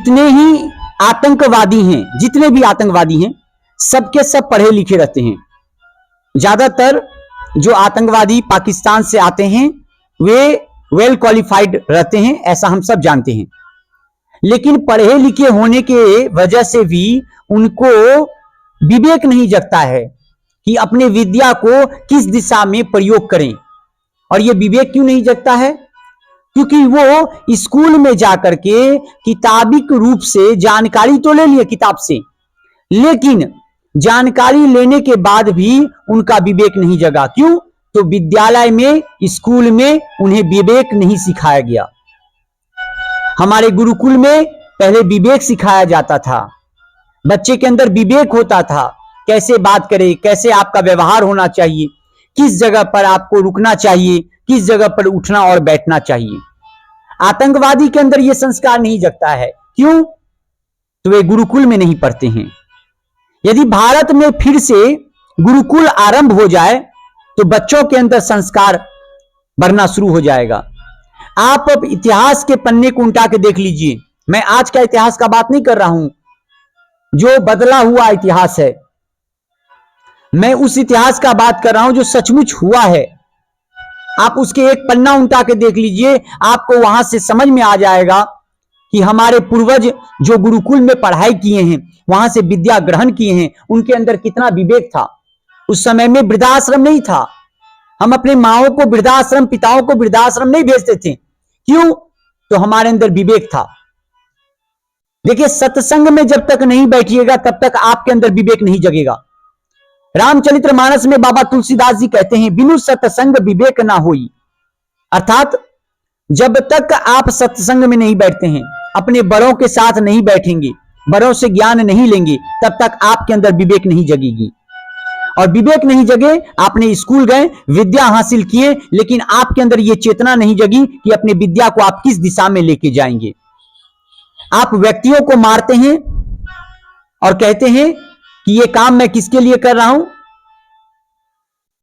जितने ही आतंकवादी हैं, जितने भी आतंकवादी हैं, सबके सब पढ़े लिखे रहते हैं। ज्यादातर जो आतंकवादी पाकिस्तान से आते हैं वे वेल क्वालिफाइड रहते हैं, ऐसा हम सब जानते हैं। लेकिन पढ़े लिखे होने के वजह से भी उनको विवेक नहीं जगता है कि अपने विद्या को किस दिशा में प्रयोग करें। और यह विवेक क्यों नहीं जगता है? क्योंकि वो स्कूल में जाकर के किताबिक रूप से जानकारी तो ले लिए किताब से, लेकिन जानकारी लेने के बाद भी उनका विवेक नहीं जगा। क्यों? तो विद्यालय में, स्कूल में उन्हें विवेक नहीं सिखाया गया। हमारे गुरुकुल में पहले विवेक सिखाया जाता था, बच्चे के अंदर विवेक होता था, कैसे बात करें, कैसे आपका व्यवहार होना चाहिए, किस जगह पर आपको रुकना चाहिए, किस जगह पर उठना और बैठना चाहिए। आतंकवादी के अंदर यह संस्कार नहीं जगता है। क्यों? तो वे गुरुकुल में नहीं पढ़ते हैं। यदि भारत में फिर से गुरुकुल आरंभ हो जाए तो बच्चों के अंदर संस्कार बढ़ना शुरू हो जाएगा। आप अब इतिहास के पन्ने को उल्टा के देख लीजिए। मैं आज का इतिहास का बात नहीं कर रहा हूं, जो बदला हुआ इतिहास है, मैं उस इतिहास का बात कर रहा हूं जो सचमुच हुआ है। आप उसके एक पन्ना उल्टा के देख लीजिए, आपको वहां से समझ में आ जाएगा कि हमारे पूर्वज जो गुरुकुल में पढ़ाई किए हैं, वहां से विद्या ग्रहण किए हैं, उनके अंदर कितना विवेक था। उस समय में वृद्धाश्रम नहीं था। हम अपने माओं को वृद्धाश्रम, पिताओं को वृद्धाश्रम नहीं भेजते थे। क्यों? तो हमारे अंदर विवेक था। देखिए, सत्संग में जब तक नहीं बैठिएगा तब तक आपके अंदर विवेक नहीं जगेगा। रामचरितमानस में बाबा तुलसीदास जी कहते हैं, बिनु सत्संग विवेक ना होई। अर्थात जब तक आप सत्संग में नहीं बैठते हैं, अपने बड़ों के साथ नहीं बैठेंगे, बड़ों से ज्ञान नहीं लेंगे, तब तक आपके अंदर विवेक नहीं जगेगी। और विवेक नहीं जगे, आपने स्कूल गए, विद्या हासिल किए, लेकिन आपके अंदर यह चेतना नहीं जगी कि अपने विद्या को आप किस दिशा में लेके जाएंगे। आप व्यक्तियों को मारते हैं और कहते हैं कि यह काम मैं किसके लिए कर रहा हूं?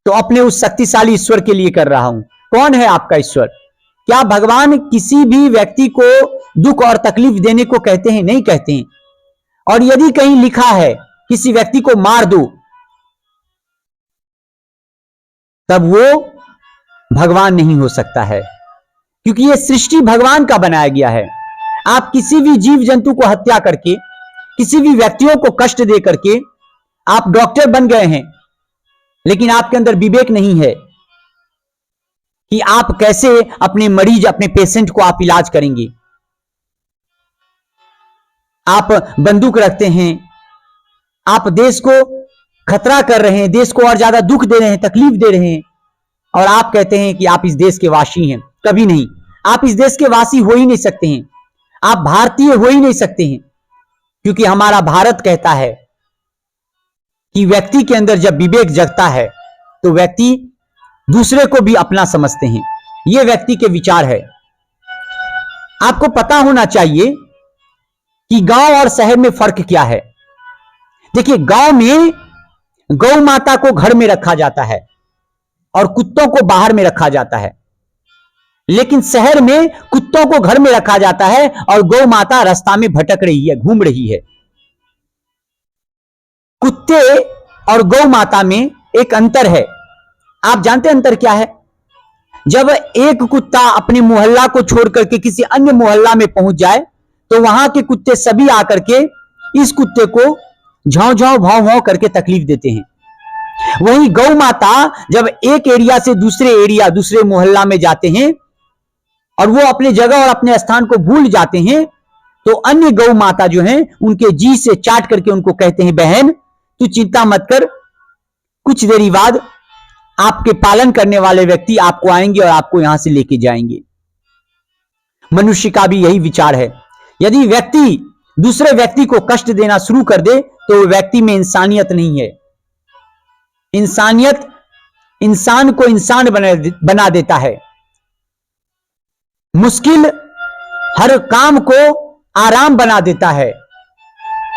तो अपने उस शक्तिशाली ईश्वर के लिए कर रहा हूं। कौन है आपका ईश्वर? क्या भगवान किसी भी व्यक्ति को दुख और तकलीफ देने को कहते हैं? नहीं कहते हैं। और यदि कहीं लिखा है किसी व्यक्ति को मार दो, तब वो भगवान नहीं हो सकता है, क्योंकि यह सृष्टि भगवान का बनाया गया है। आप किसी भी जीव जंतु को हत्या करके, किसी भी व्यक्तियों को कष्ट दे करके आप डॉक्टर बन गए हैं, लेकिन आपके अंदर विवेक नहीं है कि आप कैसे अपने मरीज, अपने पेशेंट को आप इलाज करेंगे। आप बंदूक रखते हैं, आप देश को खतरा कर रहे हैं, देश को और ज्यादा दुख दे रहे हैं, तकलीफ दे रहे हैं, और आप कहते हैं कि आप इस देश के वासी हैं। कभी नहीं। आप इस देश के वासी हो ही नहीं सकते हैं, आप भारतीय हो ही नहीं सकते हैं, क्योंकि हमारा भारत कहता है कि व्यक्ति के अंदर जब विवेक जगता है तो व्यक्ति दूसरे को भी अपना समझते हैं। यह व्यक्ति के विचार है। आपको पता होना चाहिए कि गांव और शहर में फर्क क्या है। देखिए, गांव में गौ माता को घर में रखा जाता है और कुत्तों को बाहर में रखा जाता है, लेकिन शहर में कुत्तों को घर में रखा जाता है और गौ माता रास्ता में भटक रही है, घूम रही है। कुत्ते और गौ माता में एक अंतर है। आप जानते हैं अंतर क्या है? जब एक कुत्ता अपने मोहल्ला को छोड़ करके किसी अन्य मोहल्ला में पहुंच जाए तो वहां के कुत्ते सभी आकर के इस कुत्ते को झांव झांव भाव भाव करके तकलीफ देते हैं। वहीं गौ माता जब एक एरिया से दूसरे एरिया, दूसरे मोहल्ला में जाते हैं और वो अपने जगह और अपने स्थान को भूल जाते हैं, तो अन्य गौ माता जो हैं उनके जी से चाट करके उनको कहते हैं, बहन तू चिंता मत कर, कुछ देरी बाद आपके पालन करने वाले व्यक्ति आपको आएंगे और आपको यहां से लेके जाएंगे। मनुष्य का भी यही विचार है। यदि व्यक्ति दूसरे व्यक्ति को कष्ट देना शुरू कर दे तो व्यक्ति में इंसानियत नहीं है। इंसानियत इंसान को इंसान बना देता है। मुश्किल हर काम को आराम बना देता है।